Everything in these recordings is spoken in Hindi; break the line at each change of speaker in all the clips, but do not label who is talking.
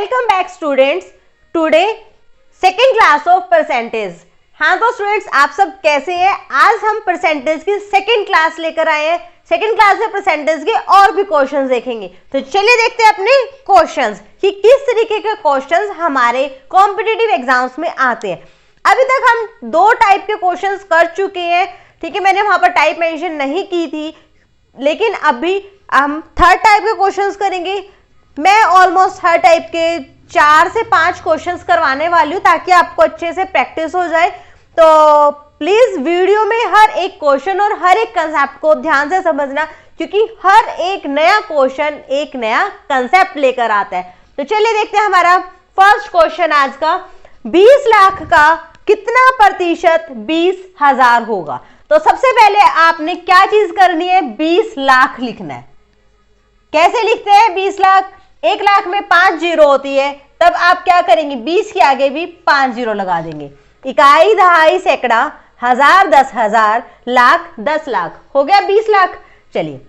Welcome back students. Today second class of percentage. हाँ तो स्टूडेंट्स आप सब कैसे हैं? आज हम परसेंटेज की सेकेंड क्लास लेकर आए हैं। सेकेंड क्लास में परसेंटेज के और भी क्वेश्चंस देखेंगे। तो चलिए देखते हैं अपने क्वेश्चंस कि किस तरीके के क्वेश्चंस हमारे कॉम्पिटिटिव एग्जाम्स में आते हैं। अभी तक हम दो टाइप के क्वेश्चंस कर चुके हैं, ठीक है। मैंने वहां पर टाइप मेंशन नहीं की थी, लेकिन अभी हम थर्ड टाइप के क्वेश्चंस करेंगे। मैं ऑलमोस्ट हर टाइप के 4 से 5 क्वेश्चंस करवाने वाली हूँ ताकि आपको अच्छे से प्रैक्टिस हो जाए। तो प्लीज वीडियो में हर एक क्वेश्चन और हर एक कंसेप्ट को ध्यान से समझना, क्योंकि हर एक नया क्वेश्चन एक नया कंसेप्ट लेकर आता है। तो चलिए देखते हैं हमारा फर्स्ट क्वेश्चन आज का। 20 लाख का कितना प्रतिशत 20,000 होगा? तो सबसे पहले आपने क्या चीज करनी है? 20 लाख लिखना है। कैसे लिखते हैं 20 लाख? 1 लाख में 5 जीरो होती है, तब आप क्या करेंगे? 20 के आगे भी 5 जीरो लगा देंगे। इकाई, दहाई, सैकड़ा, हजार, 10,000, लाख, 10 लाख, हो गया 20 लाख। चलिए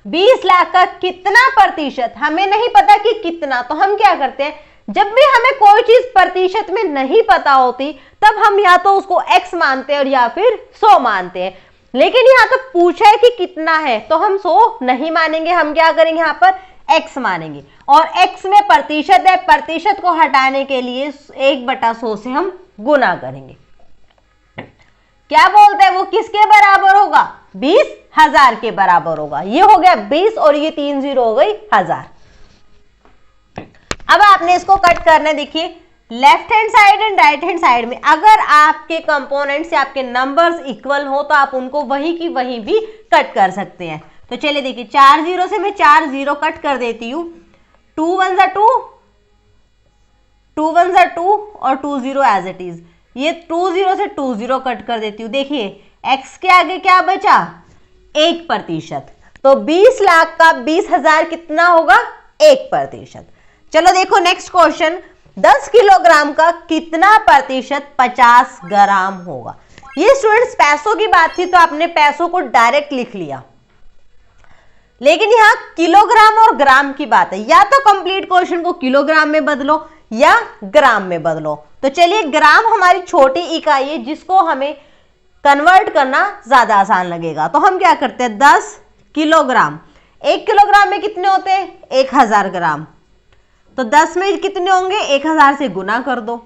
20 लाख का कितना प्रतिशत हमें नहीं पता कि कितना, तो हम क्या करते हैं, जब भी हमें कोई चीज प्रतिशत में नहीं पता होती तब हम या तो उसको x मानते हैं और या फिर 100 मानते हैं। लेकिन यहाँ तो पूछा है कि कितना है, तो हम 100 नहीं मानेंगे। हम क्या करेंगे? यहाँ पर x मानेंगे, और x में प्रतिशत है, प्रतिशत को हटाने के लिए 1/100 से हम गुना करेंगे। क्या बोलते हैं वो किसके बराबर होगा? 20,000 के बराबर होगा। ये हो गया 20 और ये 3 जीरो हो गई 1000। अब आपने इसको कट करना है। देखिए left hand side and right hand side में अगर आपके कंपोनेंट से आपके नंबर्स इक्वल हो तो आप उनको वही की वही भी कट कर सकते हैं। तो चलिए देखिए 4 जीरो से मैं 4 जीरो कट कर देती हूँ। 2 1 जा 2, 2 1 जा 2 और 2 जीरो एज इट इज। ये 2 जीरो से 2 जीरो कट कर देती हूँ। देखिए x के आगे क्या बचा? 1%। तो 20 लाख का 20,000 कितना होगा? 1%। चलो देखो नेक्स्ट क्वेश्चन। 10 किलोग्राम का कितना प्रतिशत 50 ग्राम होगा? ये स्टूडेंट्स पैसों की बात थी तो आपने पैसों को डायरेक्ट लिख लिया, लेकिन यहाँ किलोग्राम और ग्राम की बात है। या तो कंप्लीट क्वेश्चन को किलोग्राम में बदलो या ग्राम में बदलो। तो चलिए ग्राम हमारी छोटी इकाई है जिसको हमें कन्वर्ट करना ज्यादा आसान लगेगा। तो हम क्या करते हैं? 10 किलोग्राम, 1 किलोग्राम में कितने होते हैं? 1000 ग्राम। तो 10 में कितने होंगे? 1000 से गुना कर दो।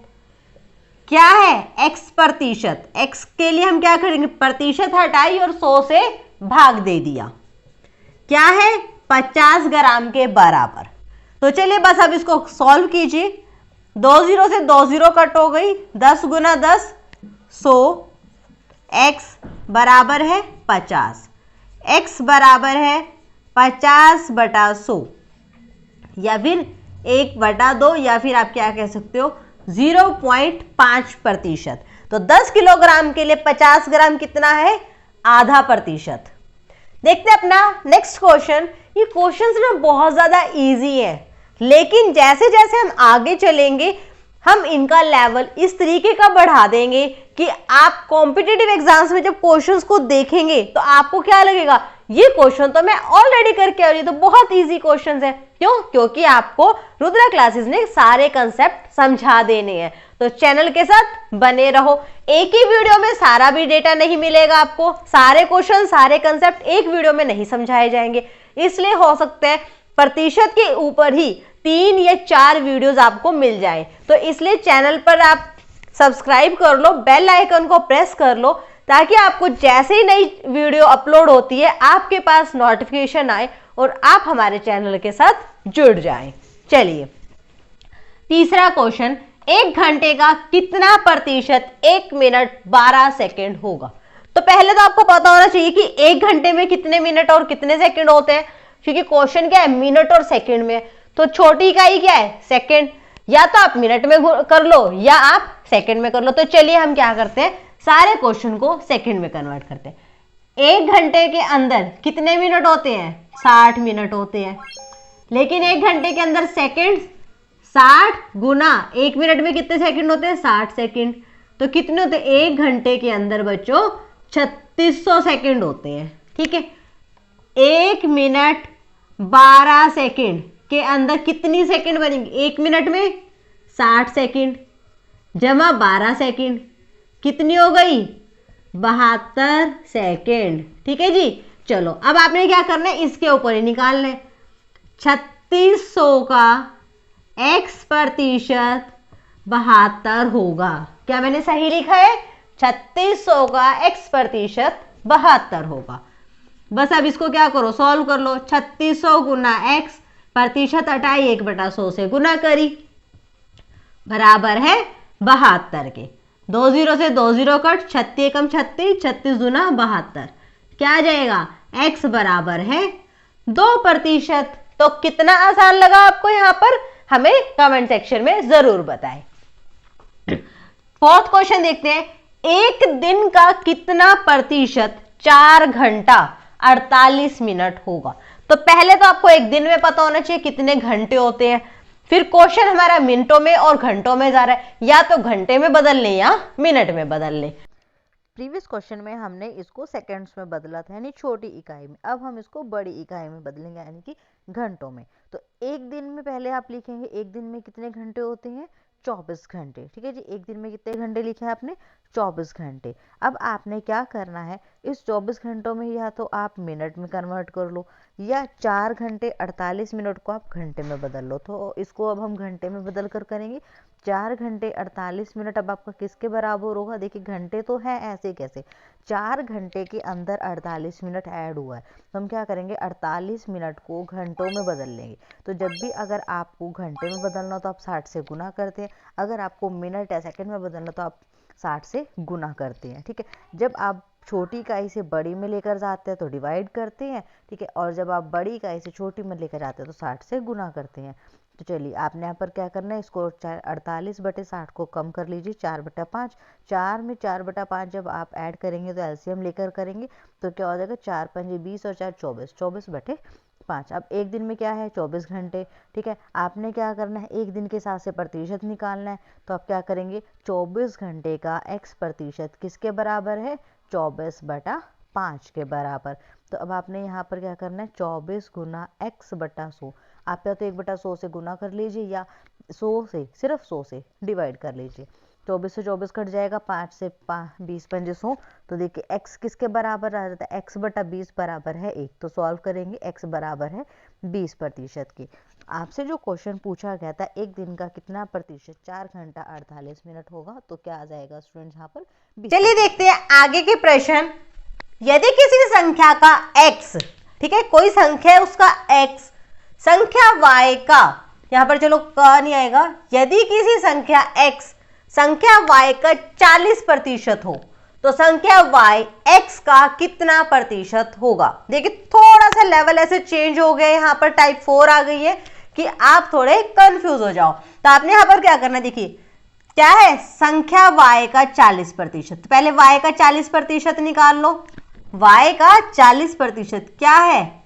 क्या है? x प्रतिशत। x के लिए हम क्या करेंगे? प्रतिशत हटाई और 100 से भाग दे दिया। क्या है? 50 ग्राम के बराबर। तो चलिए बस अब इसको सॉल्व कीजिए। 2 जीरो से 2 जीरो कट हो गई। 10 गुना 10 100। x बराबर है 50। x बराबर है 50/100 या फिर 1/2 या फिर आप क्या कह सकते हो 0.5%। तो 10 किलोग्राम के लिए 50 ग्राम कितना है? आधा प्रतिशत। देखते हैं अपना नेक्स्ट क्वेश्चन। ये क्वेश्चंस ना बहुत ज्यादा इजी है, लेकिन जैसे जैसे हम आगे चलेंगे हम इनका लेवल इस तरीके का बढ़ा देंगे कि आप कॉम्पिटिटिव एग्जाम्स में जब क्वेश्चंस को देखेंगे तो आपको क्या लगेगा, ये क्वेश्चन तो मैं ऑलरेडी करके आ रही हूँ, तो बहुत इजी क्वेश्चंस है। क्यों? क्योंकि आपको रुद्रा क्लासेस ने सारे कंसेप्ट समझा देने हैं। तो चैनल के साथ बने रहो। एक ही वीडियो में सारा भी डेटा नहीं मिलेगा आपको, सारे क्वेश्चन सारे कंसेप्ट एक वीडियो में नहीं समझाए जाएंगे। इसलिए हो सकता है प्रतिशत के ऊपर ही 3 या 4 वीडियोस आपको मिल जाए। तो इसलिए चैनल पर आप सब्सक्राइब कर लो, बेल आइकन को प्रेस कर लो, ताकि आपको जैसे ही नई वीडियो अपलोड होती है आपके पास नोटिफिकेशन आए और आप हमारे चैनल के साथ जुड़ जाएं। चलिए तीसरा क्वेश्चन। 1 घंटे का कितना प्रतिशत 1 मिनट 12 सेकंड होगा? तो पहले तो आपको पता होना चाहिए कि 1 घंटे में कितने मिनट और कितने सेकंड होते हैं, क्योंकि क्वेश्चन क्या है? मिनट और सेकंड में। तो छोटी इकाई क्या है? सेकंड। या तो आप मिनट में कर लो या आप सेकंड में कर लो। तो चलिए हम क्या करते हैं, सारे क्वेश्चन को सेकंड में कन्वर्ट करते हैं। 1 घंटे के अंदर कितने मिनट होते हैं? 60 मिनट होते हैं। लेकिन 1 घंटे के अंदर सेकंड 60 गुना 1 मिनट में कितने सेकंड होते हैं? 60 सेकंड। तो कितने होते हैं? 1 घंटे के अंदर बच्चों 3600 सेकंड होते हैं। ठीक है, 1 मिनट 12 सेकंड के अंदर कितनी सेकंड बनेंगी? 1 मिनट में 60 सेकंड जमा 12 सेकंड कितनी हो गई? 72 सेकंड। ठीक है जी। चलो अब आपने क्या करना है, इसके ऊपर ही निकालना है। 3600 का x प्रतिशत 72 होगा। क्या मैंने सही लिखा है? 3600 का x प्रतिशत 72 होगा। बस अब इसको क्या करो, सॉल्व कर लो। 3600 गुना x प्रतिशत हटाई 1/100 से गुना करी, बराबर है 72 के। 2 0 से 2 0 कट, 36 एकम 36, 36 गुना 72 क्या आ जाएगा? x बराबर है 2%। तो कितना आसान लगा आपको यहाँ पर? हमें कमेंट सेक्शन में जरूर बताएं। 4th क्वेश्चन देखते हैं। एक दिन का कितना प्रतिशत 4 घंटा 48 मिनट होगा? तो पहले तो आपको एक दिन में पता होना चाहिए कितने घंटे होते हैं, फिर क्वेश्चन हमारा मिनटों में और घंटों में जा रहा है, या तो घंटे में बदल लें या मिनट में बदल लें। प्रीवियस क्वेश्चन में हमने इसको सेकंड्स में बदला था, यानी छोटी इकाई में। अब हम इसको बड़ी इकाई में बदलेंगे, यानी कि घंटों में। तो एक दिन में पहले आप लिखेंगे एक दिन में कितने घंटे होते हैं? 24 घंटे। ठीक है जी। एक दिन में कितने घंटे लिखे हैं आपने? 24 घंटे। अब आपने क्या करना है, इस 24 घंटों में या तो आप मिनट में कन्वर्ट कर लो, या 4 घंटे 48 मिनट को आप घंटे में बदल लो। तो इसको अब हम घंटे में बदल कर करेंगे। 4 घंटे 48 मिनट अब आपका किसके बराबर होगा? देखिए घंटे तो है, ऐसे कैसे? 4 घंटे के अंदर 48 मिनट ऐड हुआ है, तो हम क्या करेंगे, 48 मिनट को घंटों में बदल लेंगे। तो जब भी अगर आपको घंटे में बदलना हो तो आप 60 से गुना करते हैं, अगर आपको मिनट या सेकंड में बदलना तो आप 60 से गुना करते हैं। ठीक है। जब आप छोटी इकाई से बड़ी में लेकर जाते हैं तो डिवाइड करते हैं। ठीक है। और जब आप बड़ी इकाई से छोटी में लेकर जाते हैं तो 60 से गुना करते हैं। तो चलिए आपने यहाँ पर क्या करना है, इसको 48/60 को कम कर लीजिए, 4/5। 4 में 4/5 जब आप ऐड करेंगे तो एलसीएम लेकर करेंगे तो क्या हो जाएगा? 4 पंजे 20 और 4 24, 24/5। अब एक दिन में क्या है? 24 घंटे। ठीक है। आपने क्या करना है, एक दिन के हिसाब से प्रतिशत निकालना है। तो आप क्या करेंगे, 24 घंटे का x प्रतिशत किसके बराबर है? 24/5 के बराबर। तो अब आपने यहाँ पर क्या करना है, 24 गुना x/100। आप या तो 1/100 से गुना कर लीजिए, या 100 से, सिर्फ 100 से डिवाइड कर लीजिए। 24 से 24 कट जाएगा, 5 से 20 पंजे 100। तो देखिए x किसके बराबर आ जाता है? x/20 बराबर है 1। तो सॉल्व करेंगे, x बराबर है 20% की। आपसे जो क्वेश्चन पूछा गया था एक दिन का कितना प्रतिशत 4 घंटा 48 मिनट होगा, तो क्या आ जाएगा स्टूडेंट्स यहाँ पर? चलिए देखते हैं आगे के प्रश्न। यदि किसी संख्या का x, ठीक है, कोई संख्या है उसका x, संख्या y का, यहाँ पर चलो क नहीं आएगा, यदि किसी संख्या x संख्या y का 40% हो तो संख्या y x का कितना प्रतिशत होगा? देखिए थोड़ा सा लेवल ऐसे चेंज हो गया, यहाँ पर टाइप 4 आ गई है कि आप थोड़े कंफ्यूज हो जाओ। तो आपने यहाँ पर क्या करना, देखिए क्या है, संख्या y का 40%। पहले y का 40% निकाल लो। y का 40% क्या है?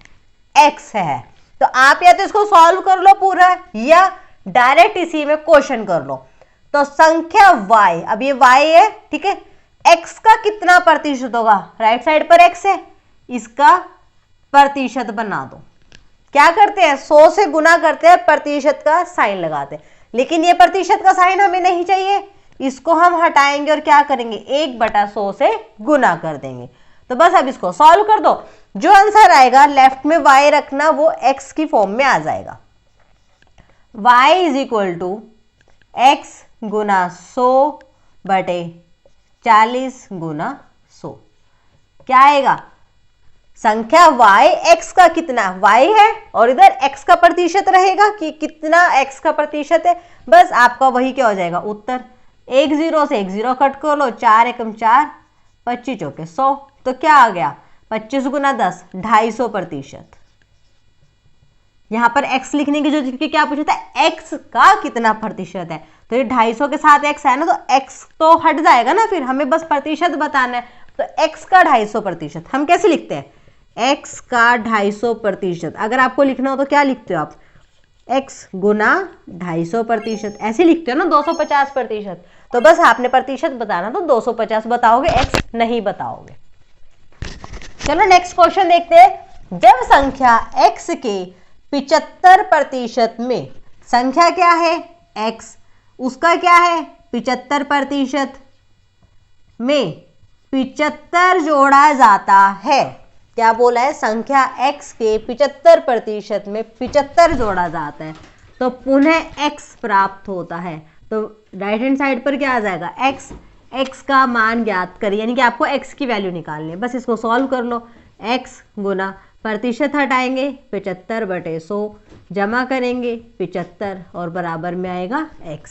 x है। तो आप या तो इसको सॉल्व कर लो पूरा, या डायरेक्ट इसी में क्वेश्चन कर लो। तो संख्या y, अब ये y है, ठीक है, x का कितना प्रतिशत होगा? राइट साइड पर x है, इसका प्रतिशत बना दो। क्या करते हैं, 100 से गुना करते हैं, प्रतिशत का साइन लगाते हैं। लेकिन ये प्रतिशत का साइन हमें नहीं चाहिए, इसको हम हटाएंगे और क्या करेंगे, 1/100 से गुना कर देंगे। तो बस अब इसको सॉल्व कर दो, जो आंसर आएगा लेफ्ट में y रखना, वो x की फॉर्म में आ जाएगा। y = x गुना 100/40 गुना 100 क्या आएगा? संख्या y x का कितना, y है, और इधर x का प्रतिशत रहेगा कि कितना x का प्रतिशत है। बस आपका वही क्या हो जाएगा उत्तर। 1 0 से 1 0 कट कर लो, 4 एकम 4, 25 चौके 100। तो क्या आ गया, 25 गुना 10, 250%। यहाँ पर x लिखने की जो क्या पूछा था, x का कितना प्रतिशत है, तो ये 250 के साथ x है ना, तो x तो हट जाएगा ना, फिर हमें बस प्रतिशत बताना है। तो x का 250% हम कैसे लिखते हैं, x का 250%। अगर आपको लिखना हो तो क्या लिखते हो आप, x गुना 250%, ऐसे लिखते हो ना, 250%। तो बस आपने प्रतिशत बताना तो 250 बताओगे, x नहीं बताओगे। चलो नेक्स्ट क्वेश्चन देखते हैं। जब संख्या x के 75% में संख्या क्या है x, उसका क्या है 75% में 75 जोड़ा जाता है। क्या बोला है, संख्या x के 75% में 75 जोड़ा जाता है तो पुनः x प्राप्त होता है। तो राइट हैंड साइड पर क्या आ जाएगा x का मान ज्ञात करिए, यानी कि आपको x की वैल्यू निकालनी है। बस इसको सॉल्व कर लो, x गुना प्रतिशत हटाएंगे 75/100 जमा करेंगे 75 और बराबर में आएगा x।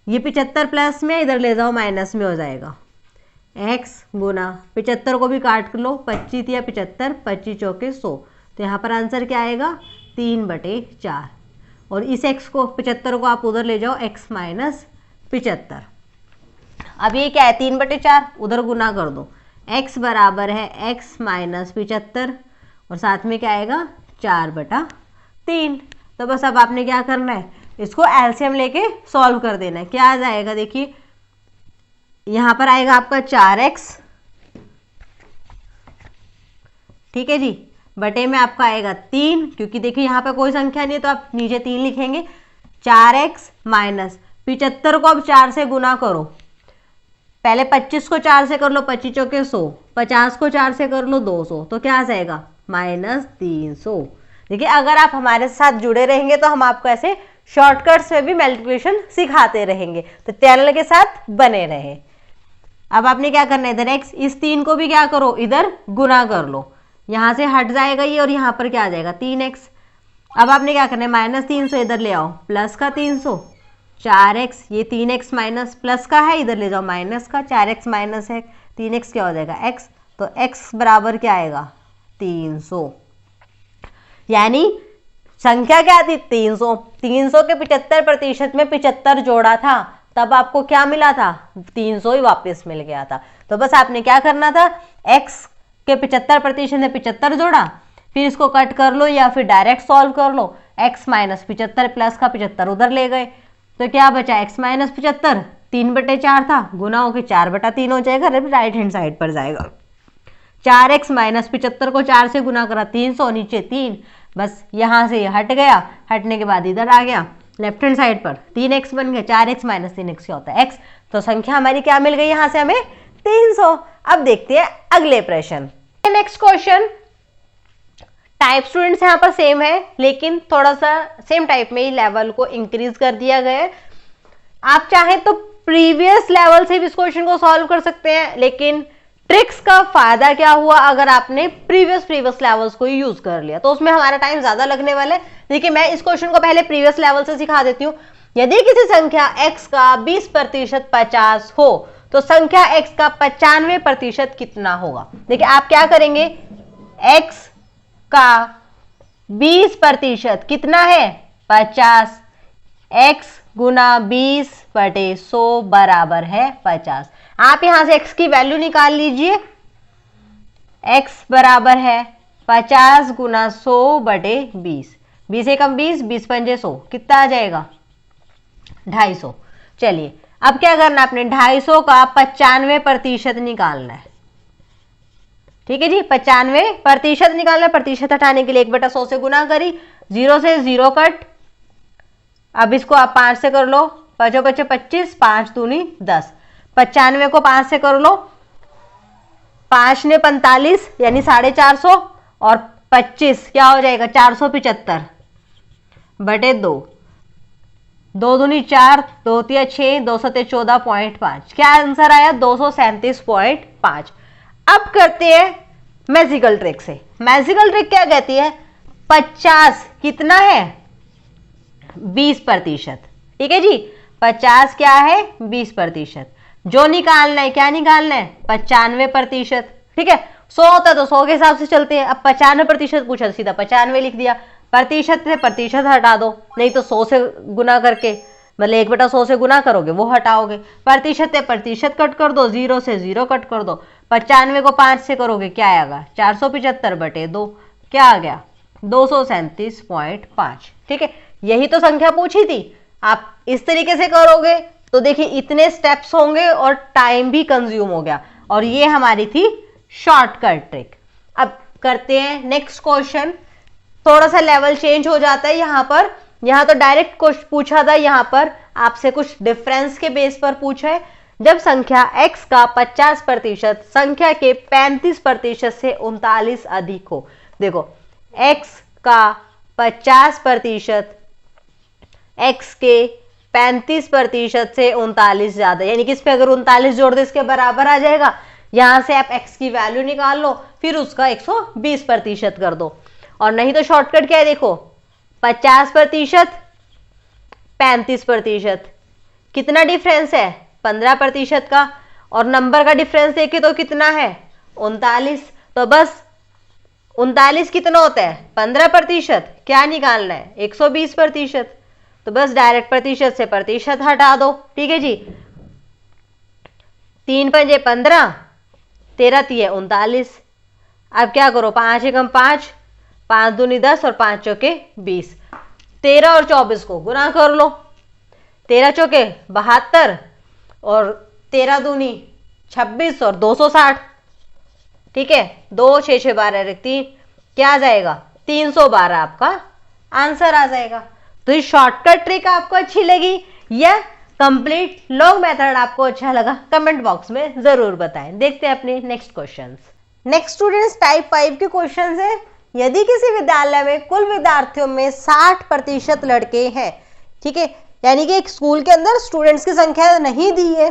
ये 75 प्लस में इधर ले जाओ माइनस में हो जाएगा x गुना 75 को भी काट लो, 25 या 75, 25 चौके 100, तो यहाँ पर आंसर क्या आएगा 3/4। और इस x को 75 को आप उधर ले जाओ x माइनस 75। अब ये क्या है 3/4, उधर गुना कर दो, x बराबर है x माइनस 75 और साथ में क्या आएगा 4/3। तो बस अब आपने क्या करना है, इसको एलसीएम लेके सॉल्व कर देना है। क्या आ जाएगा देखिए, यहाँ पर आएगा आपका 4x, ठीक है जी, बटे में आपका आएगा 3, क्योंकि देखिए यहाँ पे कोई संख्या नहीं है तो आप नीचे 3 लिखेंगे। 4x माइनस 75 को अब 4 से गुना करो, पहले 25 को 4 से कर लो, 25 चौके 100, 50 को 4 से कर लो 200, तो क्या आ जाएगा -300। देखिए अगर आप हमारे साथ जुड़े रहेंगे तो हम आपको ऐसे शॉर्टकट्स में भी मल्टीप्लिकेशन सिखाते रहेंगे, तो चैनल के साथ बने रहे। अब आपने क्या करना है, इधर x, इस 3 को भी क्या करो इधर गुना कर लो, यहाँ से हट जाएगा ये और यहाँ पर क्या आ जाएगा 3x। अब आपने क्या करना है -300 इधर ले आओ, प्लस का 300, 4x, ये 3x माइनस प्लस का है, इधर ले जाओ माइनस का, 4x माइनस है 3x क्या हो जाएगा x, तो x बराबर क्या आएगा 300। यानी संख्या क्या थी 300, 300 के 75% में 75 जोड़ा था, तब आपको क्या मिला था 300 ही वापस मिल गया था। तो बस आपने क्या करना था, x के 75% में 75 जोड़ा, फिर इसको कट कर लो या फिर डायरेक्ट सॉल्व कर लो, x माइनस 75 प्लस का 75 उधर ले गए, तो क्या बचा x माइनस 75, 3/4 था, गुना होकर 4/3 हो जाएगा, राइट हैंड साइड पर जाएगा। 4x माइनस 75 को 4 से गुना करा 300, नीचे 3, बस यहाँ से हट गया, हटने के बाद इधर आ गया लेफ्ट हैंड साइड पर 3x बन गया, 4x माइनस 3x क्या होता है x। तो संख्या हमारी क्या मिल गई यहाँ से हमें 300। अब देखते हैं अगले प्रश्न। नेक्स्ट क्वेश्चन, टाइप स्टूडेंट्स यहाँ पर सेम है लेकिन थोड़ा सा सेम टाइप में ही लेवल को इंक्रीज कर दिया गया है। आप चाहें तो प्रीवियस लेवल से भी इस क्वेश्चन को सॉल्व कर सकते हैं, लेकिन ट्रिक्स का फायदा क्या हुआ अगर आपने प्रीवियस लेवल्स को यूज कर लिया, तो उसमें हमारा टाइम ज्यादा लगने वाला है। देखिए मैं इस क्वेश्चन को पहले प्रीवियस लेवल से सिखा देती हूँ। यदि किसी संख्या x का 20% 50 हो तो संख्या x का 95% कितना होगा। देखिए आप क्या करेंगे, x का 20% कितना है 50, x गुना 20/100 बराबर है 50। आप यहां से x की वैल्यू निकाल लीजिए, x बराबर है 50 गुना 100/20, 20 एकम 20, 20 पंजे 100, कितना आ जाएगा 250। चलिए अब क्या करना, आपने 250 का 95% निकालना है। ठीक है जी, 95% निकालना है। प्रतिशत हटाने के लिए 1/100 से गुना करी, 0 से 0 कट। अब इसको आप 5 से कर लो, 5 बचे 25, 5 दूनी 10, 95 को 5 से कर लो, 5 ने 45 यानी 450 और 25 क्या हो जाएगा 475/2, 2 दूनी 4, 2 तिया 6, 2 सते 14.5, क्या आंसर आया 237.5। अब करते हैं मैजिकल ट्रिक से। मैजिकल ट्रिक क्या कहती है, 50 कितना है 20%। ठीक है जी, 50 क्या है 20%। जो निकालना है क्या निकालना है 95%। ठीक है, 100 होता तो 100 के हिसाब से चलते हैं। अब 95% पूछा सीधा 95 लिख दिया, प्रतिशत से प्रतिशत हटा दो, नहीं तो 100 से गुना करके, मतलब 1/100 से गुना करोगे वो हटाओगे। प्रतिशत से प्रतिशत कट कर दो, 0 से 0 कट कर दो। 95 को 5 से करोगे क्या आएगा 475/2, क्या आ गया 237.5। ठीक है, यही तो संख्या पूछी थी। आप इस तरीके से करोगे तो देखिए इतने स्टेप्स होंगे और टाइम भी कंज्यूम हो गया, और ये हमारी थी शॉर्टकट ट्रिक। अब करते हैं नेक्स्ट क्वेश्चन। थोड़ा सा लेवल चेंज हो जाता है यहाँ पर। यहाँ तो डायरेक्ट कुछ पूछा था, यहाँ पर आपसे कुछ डिफरेंस के बेस पर पूछा है। जब संख्या x का 50% संख्या के 35% से 39 अधिक हो। देखो x का 50% x के 35% से 39 ज्यादा, यानी कि इस पे अगर 39 जोड़ दे इसके बराबर आ जाएगा। यहां से आप x की वैल्यू निकाल लो, फिर उसका 120% कर दो, और नहीं तो शॉर्टकट क्या है, देखो 50% 35%, कितना डिफरेंस है 15% का, और नंबर का डिफरेंस देखे तो कितना है 39। तो बस 39 कितना होता है 15%, क्या निकालना है 120%। तो बस डायरेक्ट प्रतिशत से प्रतिशत हटा दो, ठीक है जी। 3 पंजे 15, 13 तिये 39। अब क्या करो, 5 एकम 5, 5 दूनी 10 और 5 चौके 20। 13 और 24 को गुना कर लो, 13 चौके 72 और 13 दूनी 26 और 260, ठीक है। 2 6 6 12 3, क्या आ जाएगा 312 आपका आंसर आ जाएगा। तो ये शॉर्टकट ट्रिक आपको अच्छी लगी या कंप्लीट लॉन्ग मेथड आपको अच्छा लगा, कमेंट बॉक्स में जरूर बताएं। देखते हैं अपने next questions. Next students type 5 के क्वेश्चंस है। यदि किसी विद्यालय में कुल विद्यार्थियों में 60% लड़के हैं, ठीक है, यानी कि एक स्कूल के अंदर स्टूडेंट्स की संख्या नहीं दी है,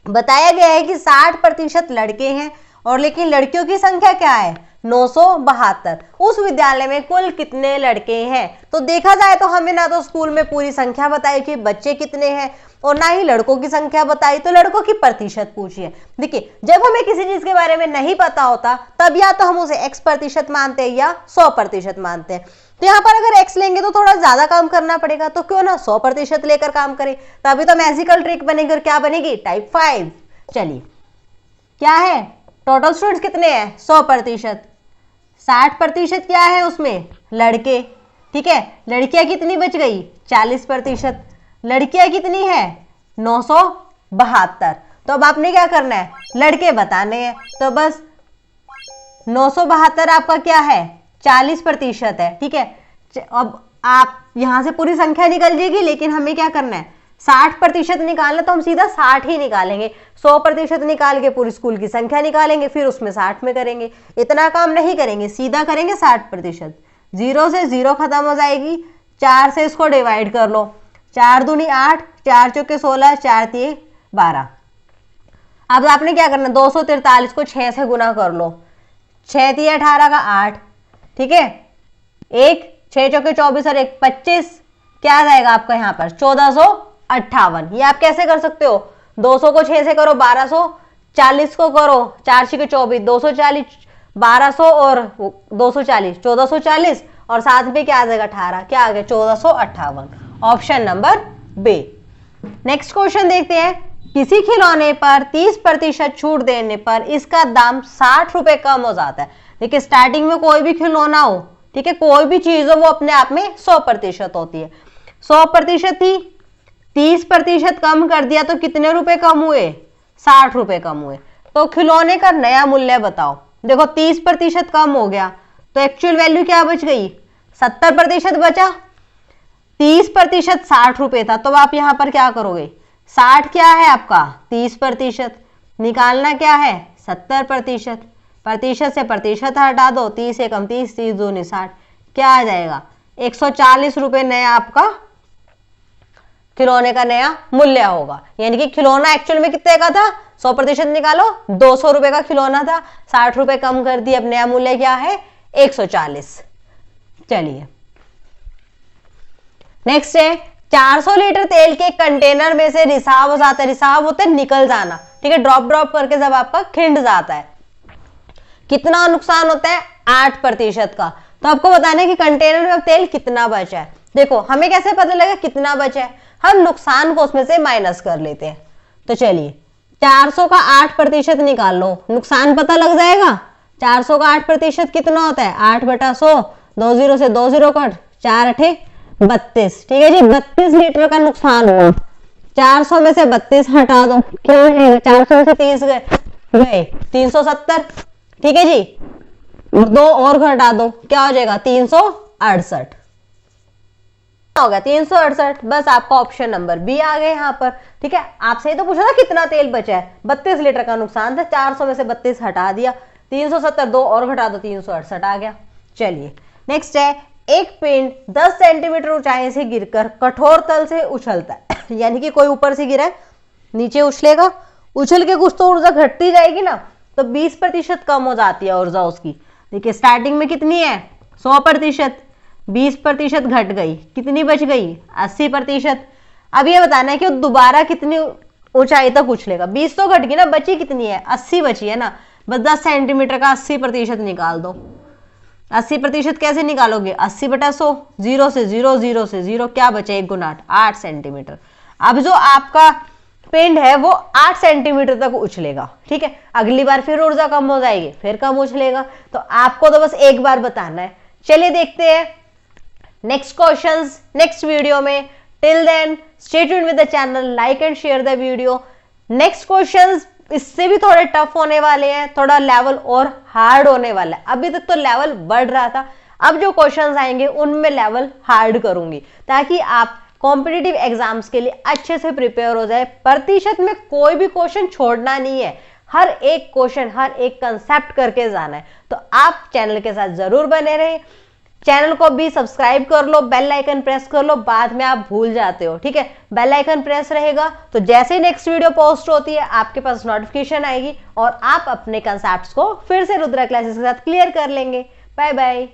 बताया गया है कि 60% लड़के हैं और लेकिन लड़कियों की संख्या क्या है 972। उस विद्यालय में कुल कितने लड़के हैं। तो देखा जाए तो हमें ना तो स्कूल में पूरी संख्या बताई कि बच्चे कितने हैं और ना ही लड़कों की संख्या बताई, तो लड़कों की प्रतिशत पूछी है। देखिए जब हमें किसी चीज के बारे में नहीं पता होता तब या तो हम उसे x% मानते हैं या 100% मानते हैं। तो यहाँ पर अगर x लेंगे तो थोड़ा ज्यादा काम करना पड़ेगा, तो क्यों ना 100% लेकर काम करें, तभी तो मैजिकल ट्रिक बनेगी। और क्या बनेगी टाइप 5। चलिए क्या है, टोटल स्टूडेंट्स कितने हैं 100%, 60% क्या है उसमें लड़के, ठीक है। लड़कियां कितनी बच गई 40%, लड़कियां कितनी है 972। तो अब आपने क्या करना है लड़के बताने हैं, तो बस 972 आपका क्या है 40% है, ठीक है। अब आप यहां से पूरी संख्या निकल जाएगी, लेकिन हमें क्या करना है 60% निकालना, तो हम सीधा 60 ही निकालेंगे। 100% निकाल के पूरी स्कूल की संख्या निकालेंगे, फिर उसमें 60 में करेंगे। इतना काम नहीं करेंगे, सीधा करेंगे 60%। 0 से 0 खत्म हो जाएगी, 4 से इसको डिवाइड कर लो, 4 दूनी 8, 4 चौके 16, 4 तिये 12। अब आपने क्या करना 243 को 6 से गुना कर लो, 6 तिये 18 का 8, ठीक है। 1 6 चौके 24 और 1 25, क्या आ जाएगा आपका यहाँ पर 1458। ये आप कैसे कर सकते हो, 200 को 6 से करो 1200, 40 को करो 4 6 24, 240, 1200 और 240 1440, और साथ में क्या आ जाएगा 18, क्या आ गया 1458। Option number B. Next question देखते हैं। किसी खिलौने पर 30% छूट देने पर इसका दाम 60 रुपए कम हो जाता है। देखिए स्टार्टिंग में कोई भी खिलौना हो, ठीक है, कोई भी चीज हो, वो अपने आप में 100% होती है। 100% थी, 30% कम कर दिया तो कितने रुपए कम हुए 60 रुपए कम हुए। तो खिलौने का नया मूल्य बताओ। देखो 30% कम हो गया तो एक्चुअल वैल्यू क्या बच गई 70% बचा, 30% 60 रुपए था। तो आप यहां पर क्या करोगे 60 क्या है आपका 30%, निकालना क्या है 70%, प्रतिशत से प्रतिशत हटा दो, 30 से कम 30, 30 दूनी 60, क्या आ जाएगा 140 रुपए नया आपका खिलौने का नया मूल्य होगा। यानी कि खिलौना एक्चुअल में कितने का था 100% निकालो 200 रुपए का खिलौना था, 60 रुपए कम कर दिए, अब नया मूल्य क्या है 140। चलिए नेक्स्ट है 400 लीटर तेल के कंटेनर में से रिसाव हो जाता है, रिसाव होते निकल जाना, ठीक है, ड्रॉप ड्रॉप करके जब आपका खिंड जाता है, कितना नुकसान होता है 8% का। तो आपको बताना है कि कंटेनर में अब तेल कितना बचा है। देखो हमें कैसे पता लगा कितना बचा है, हम नुकसान को उसमें से माइनस कर लेते हैं। तो चलिए 400 का 8% निकाल लो, नुकसान पता लग जाएगा। 400 का 8% कितना होता है 8/100, 2 0 से 2 0 कट, 4 8 32, ठीक है जी, 32 लीटर का नुकसान हुआ। 400 में से 32 हटा दो, क्या है 400 में से 30 गए 370, ठीक है जी। दो और घटा दो, क्या हो जाएगा 368 हो गया 368। बस आपका ऑप्शन नंबर बी आ गया यहाँ पर। ठीक है, आपसे तो पूछा था कितना तेल बचा है, 32 लीटर का नुकसान था, 400 में से 32 हटा दिया, 370 दो और घटा दो 368 आ गया। चलिए नेक्स्ट है, एक पिंड 10 सेंटीमीटर ऊंचाई से गिरकर कठोर तल से उछलता है यानी कि कोई ऊपर से गिरा है नीचे उछलेगा, उछल के कुछ तो ऊर्जा घटती जाएगी ना, तो 20% कम हो जाती है ऊर्जा उसकी। देखिए स्टार्टिंग में कितनी है 100%, 20% घट गई, कितनी बच गई 80%। अब ये बताना है कि दोबारा कितनी ऊंचाई तक उछलेगा, 20 तो घट गई ना, बची कितनी है 80 बची है ना, बस 10 सेंटीमीटर का 80% निकाल दो। 80% कैसे निकालोगे, 80/100, 0 से 0, 0 से 0, क्या बचे 1 गुना 8 सेंटीमीटर। अब जो आपका पिंड है वो 8 सेंटीमीटर तक उछलेगा। ठीक है, अगली बार फिर ऊर्जा कम हो जाएगी, फिर कम उछलेगा, तो आपको तो बस एक बार बताना है। चलिए देखते हैं नेक्स्ट क्वेश्चंस नेक्स्ट वीडियो में। Till then stay tuned with the channel, like and share the video. Next questions इससे भी थोड़े टफ होने वाले हैं, थोड़ा लेवल और हार्ड होने वाला है। अभी तक तो लेवल बढ़ रहा था, अब जो क्वेश्चंस आएंगे उनमें लेवल हार्ड करूंगी ताकि आप कॉम्पिटिटिव एग्जाम्स के लिए अच्छे से प्रिपेयर हो जाए। प्रतिशत में कोई भी क्वेश्चन छोड़ना नहीं है, हर एक क्वेश्चन हर एक कंसेप्ट करके जाना है। तो आप चैनल के साथ जरूर बने रहें, चैनल को भी सब्सक्राइब कर लो, बेल आइकन प्रेस कर लो, बाद में आप भूल जाते हो। ठीक है, बेल आइकन प्रेस रहेगा तो जैसे ही नेक्स्ट वीडियो पोस्ट होती है आपके पास नोटिफिकेशन आएगी और आप अपने कंसेप्ट्स को फिर से रुद्रा क्लासेस के साथ क्लियर कर लेंगे। Bye bye.